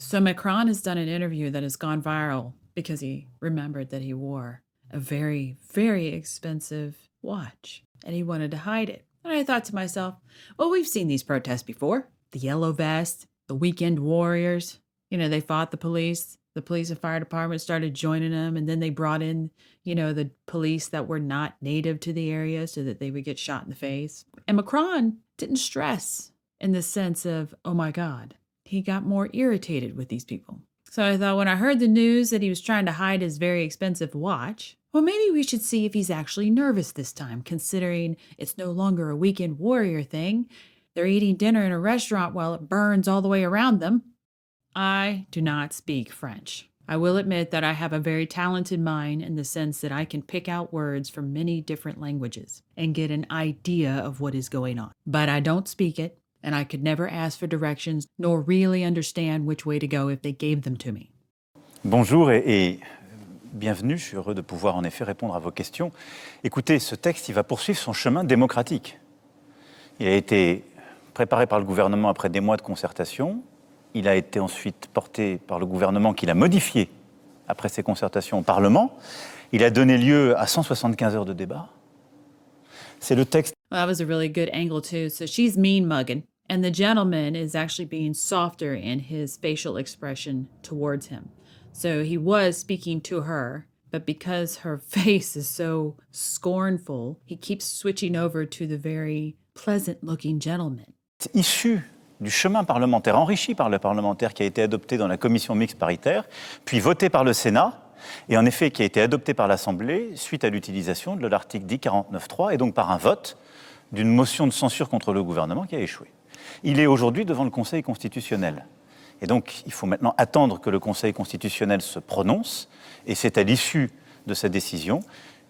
So Macron has done an interview that has gone viral because he remembered that he wore a very, very expensive watch and he wanted to hide it. And I thought to myself, well, we've seen these protests before. The yellow vest, the weekend warriors, they fought the police. The police and fire department started joining them, and then they brought in, the police that were not native to the area so that they would get shot in the face. And Macron didn't stress in the sense of, oh my God. He got more irritated with these people. So I thought when I heard the news that he was trying to hide his very expensive watch, well, maybe we should see if he's actually nervous this time, considering it's no longer a weekend warrior thing. They're eating dinner in a restaurant while it burns all the way around them. I do not speak French. I will admit that I have a very talented mind in the sense that I can pick out words from many different languages and get an idea of what is going on. But I don't speak it, and I could never ask for directions nor really understand which way to go if they gave them to me. Bonjour et bienvenue. Je suis heureux de pouvoir en effet répondre à vos questions. Écoutez, ce texte, il va poursuivre son chemin démocratique. Il a été préparé par le gouvernement après des mois de concertation. Il a été ensuite porté par le gouvernement qui l'a modifié après ces concertations au Parlement. Il a donné lieu à 175 heures de débat. C'est le texte. Well, that was a really good angle too. So she's mean mugging, and the gentleman is actually being softer in his facial expression towards him. So he was speaking to her, but because her face is so scornful, he keeps switching over to the very pleasant-looking gentleman. C'est issu du chemin parlementaire, enrichi par le parlementaire qui a été adopté dans la commission mixte paritaire, puis voté par le Sénat, et en effet qui a été adopté par l'Assemblée suite à l'utilisation de l'article 1049.3 et donc par un vote d'une motion de censure contre le gouvernement qui a échoué. Il est aujourd'hui devant le Conseil constitutionnel. Et donc il faut maintenant attendre que le Conseil constitutionnel se prononce, et c'est à l'issue de sa décision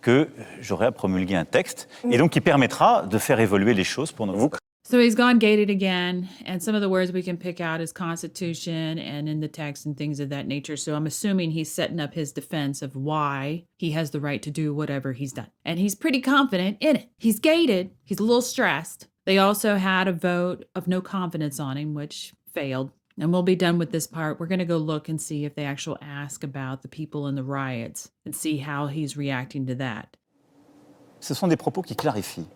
que j'aurai à promulguer un texte, et donc qui permettra de faire évoluer les choses pour nous. So he's gone gated again, and some of the words we can pick out is constitution and in the text and things of that nature. So I'm assuming he's setting up his defense of why he has the right to do whatever he's done. And he's pretty confident in it. He's gated. He's a little stressed. They also had a vote of no confidence on him, which failed. And we'll be done with this part. We're going to go look and see if they actually ask about the people in the riots and see how he's reacting to that. Ce sont des propos qui clarifient.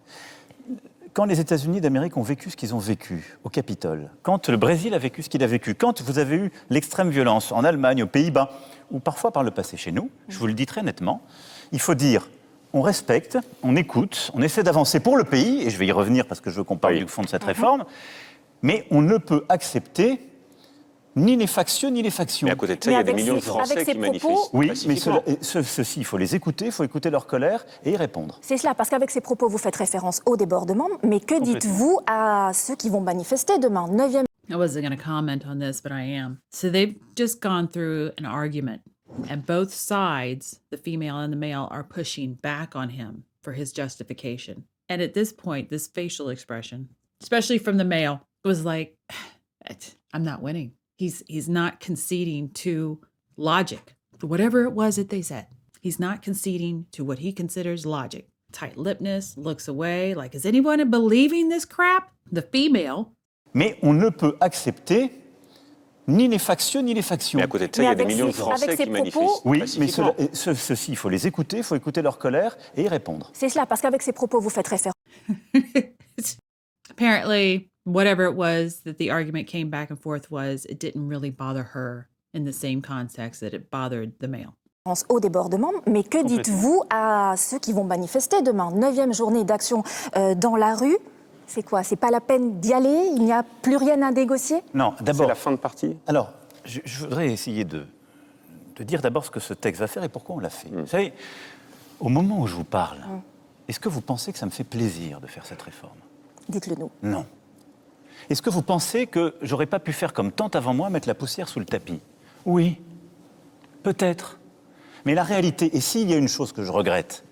Quand les États-Unis d'Amérique ont vécu ce qu'ils ont vécu au Capitole, quand le Brésil a vécu ce qu'il a vécu, quand vous avez eu l'extrême violence en Allemagne, aux Pays-Bas, ou parfois par le passé chez nous, je vous le dis très nettement, il faut dire, on respecte, on écoute, on essaie d'avancer pour le pays, et je vais y revenir parce que je veux qu'on parle du fond de cette réforme, mais on ne peut accepter ni les factieux, ni les factions. Mais à côté de ça, il y a des millions de Français qui manifestent. Oui, mais ceux-ci, il faut les écouter, il faut écouter leur colère et y répondre. C'est cela, parce qu'avec ces propos, vous faites référence au débordement, mais que dites-vous à ceux qui vont manifester demain, 9e... I wasn't going to comment on this, but I am. So they've just gone through an argument, and both sides, the female and the male, are pushing back on him for his justification. And at this point, this facial expression, especially from the male, was like, I'm not winning. He's not conceding to logic, whatever it was that they said. He's not conceding to what he considers logic. Tight-lippedness, looks away, like, is anyone believing this crap? The female. Mais on ne peut accepter ni les factieux, ni les factions. Mais à côté de ça, il y a des millions de Français qui manifestent. Oui, mais ceux-ci, il faut les écouter, il faut écouter leur colère et y répondre. C'est cela, parce qu'avec ces propos, vous faites référence... Apparently, whatever it was that the argument came back and forth was, it didn't really bother her in the same context that it bothered the male. Au débordement, mais que dites-vous à ceux qui vont manifester demain, 9e journée d'action dans la rue? C'est quoi? C'est pas la peine d'y aller? Il n'y a plus rien à négocier? Non, d'abord... C'est la fin de partie? Alors, je voudrais essayer de dire d'abord ce que ce texte va faire et pourquoi on l'a fait. Vous savez, au moment où je vous parle, est-ce que vous pensez que ça me fait plaisir de faire cette réforme? Dites-le nous. Non. Est-ce que vous pensez que j'aurais pas pu faire comme tant avant moi, mettre la poussière sous le tapis? Oui, peut-être. Mais la réalité, et s'il y a une chose que je regrette,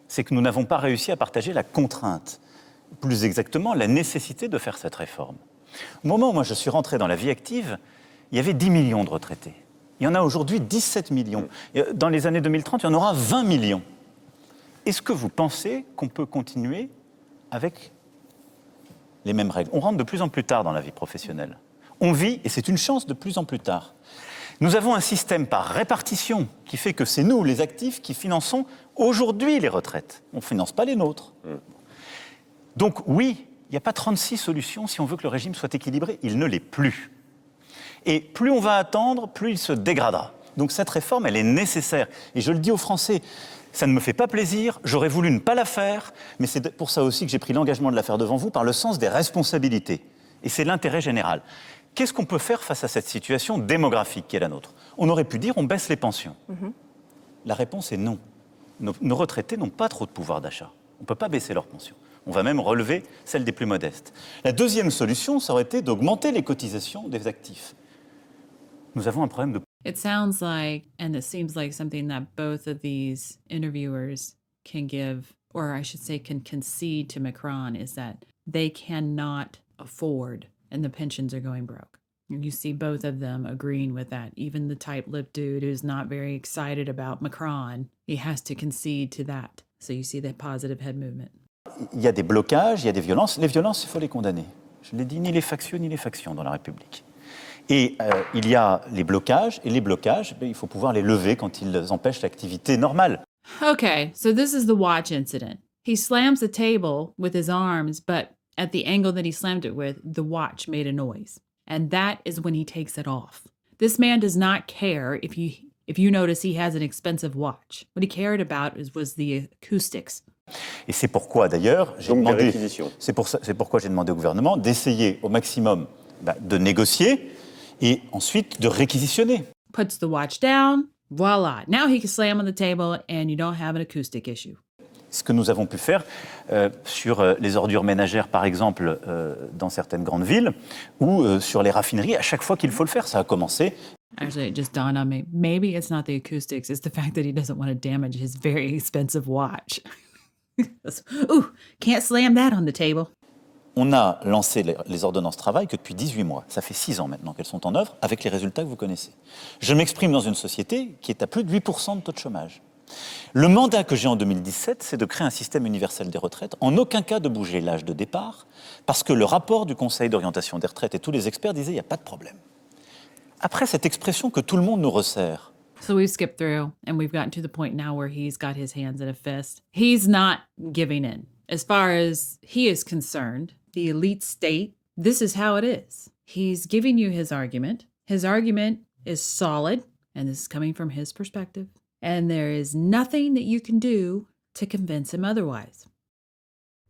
c'est que nous n'avons pas réussi à partager la contrainte, plus exactement la nécessité de faire cette réforme. Au moment où moi je suis rentré dans la vie active, il y avait 10 millions de retraités. Il y en a aujourd'hui 17 millions. Dans les années 2030, il y en aura 20 millions. Est-ce que vous pensez qu'on peut continuer avec les mêmes règles? On rentre de plus en plus tard dans la vie professionnelle. On vit, et c'est une chance de plus en plus tard. Nous avons un système par répartition qui fait que c'est nous, les actifs, qui finançons aujourd'hui les retraites. On ne finance pas les nôtres. Donc oui, il n'y a pas 36 solutions si on veut que le régime soit équilibré. Il ne l'est plus. Et plus on va attendre, plus il se dégradera. Donc cette réforme, elle est nécessaire. Et je le dis aux Français, ça ne me fait pas plaisir, j'aurais voulu ne pas la faire, mais c'est pour ça aussi que j'ai pris l'engagement de la faire devant vous, par le sens des responsabilités. Et c'est l'intérêt général. Qu'est-ce qu'on peut faire face à cette situation démographique qui est la nôtre? On aurait pu dire on baisse les pensions. La réponse est non. Nos retraités n'ont pas trop de pouvoir d'achat. On ne peut pas baisser leurs pensions. On va même relever celles des plus modestes. La deuxième solution, ça aurait été d'augmenter les cotisations des actifs. Nous avons un problème de... It sounds like, and it seems like something that both of these interviewers can give, or I should say can concede to Macron, is that they cannot afford, and the pensions are going broke. And you see both of them agreeing with that. Even the tight-lipped dude who's not very excited about Macron, he has to concede to that. So you see that positive head movement. Il y a des blocages, il y a des violences. Les violences, il faut les condamner. Je l'ai dit, ni les factieux ni les factions dans la République. Et il y a les blocages, et les blocages, il faut pouvoir les lever quand ils empêchent l'activité normale. Okay, so this is the watch incident. He slams the table with his arms, but at the angle that he slammed it with, the watch made a noise. And that is when he takes it off. This man does not care if you notice he has an expensive watch. What he cared about was the acoustics. Et c'est pourquoi, d'ailleurs, c'est pourquoi j'ai demandé au gouvernement d'essayer au maximum de négocier et ensuite de réquisitionner. Puts the watch down, voila. Now he can slam on the table and you don't have an acoustic issue. Ce que nous avons pu faire sur les ordures ménagères, par exemple, dans certaines grandes villes, ou sur les raffineries, à chaque fois qu'il faut le faire, ça a commencé. Actually, it just dawned on me. Maybe it's not the acoustics, it's the fact that he doesn't want to damage his very expensive watch. Ooh, can't slam that on the table. On a lancé les ordonnances travail que depuis 18 mois. Ça fait 6 ans maintenant qu'elles sont en œuvre, avec les résultats que vous connaissez. Je m'exprime dans une société qui est à plus de 8% de taux de chômage. Le mandat que j'ai en 2017, c'est de créer un système universel des retraites, en aucun cas de bouger l'âge de départ, parce que le rapport du Conseil d'orientation des retraites et tous les experts disaient il n'y a pas de problème. Après cette expression que tout le monde nous resserre, So we've skipped through and we've gotten to the point now where he's got his hands in a fist. He's not giving in. As far as he is concerned, the elite state, this is how it is. He's giving you his argument. His argument is solid, and this is coming from his perspective. And there is nothing that you can do to convince him otherwise.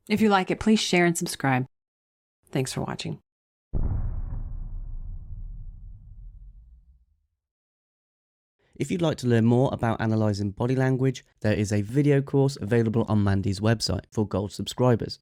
If you like it, please share and subscribe. Thanks for watching. If you'd like to learn more about analysing body language, there is a video course available on Mandy's website for Gold subscribers.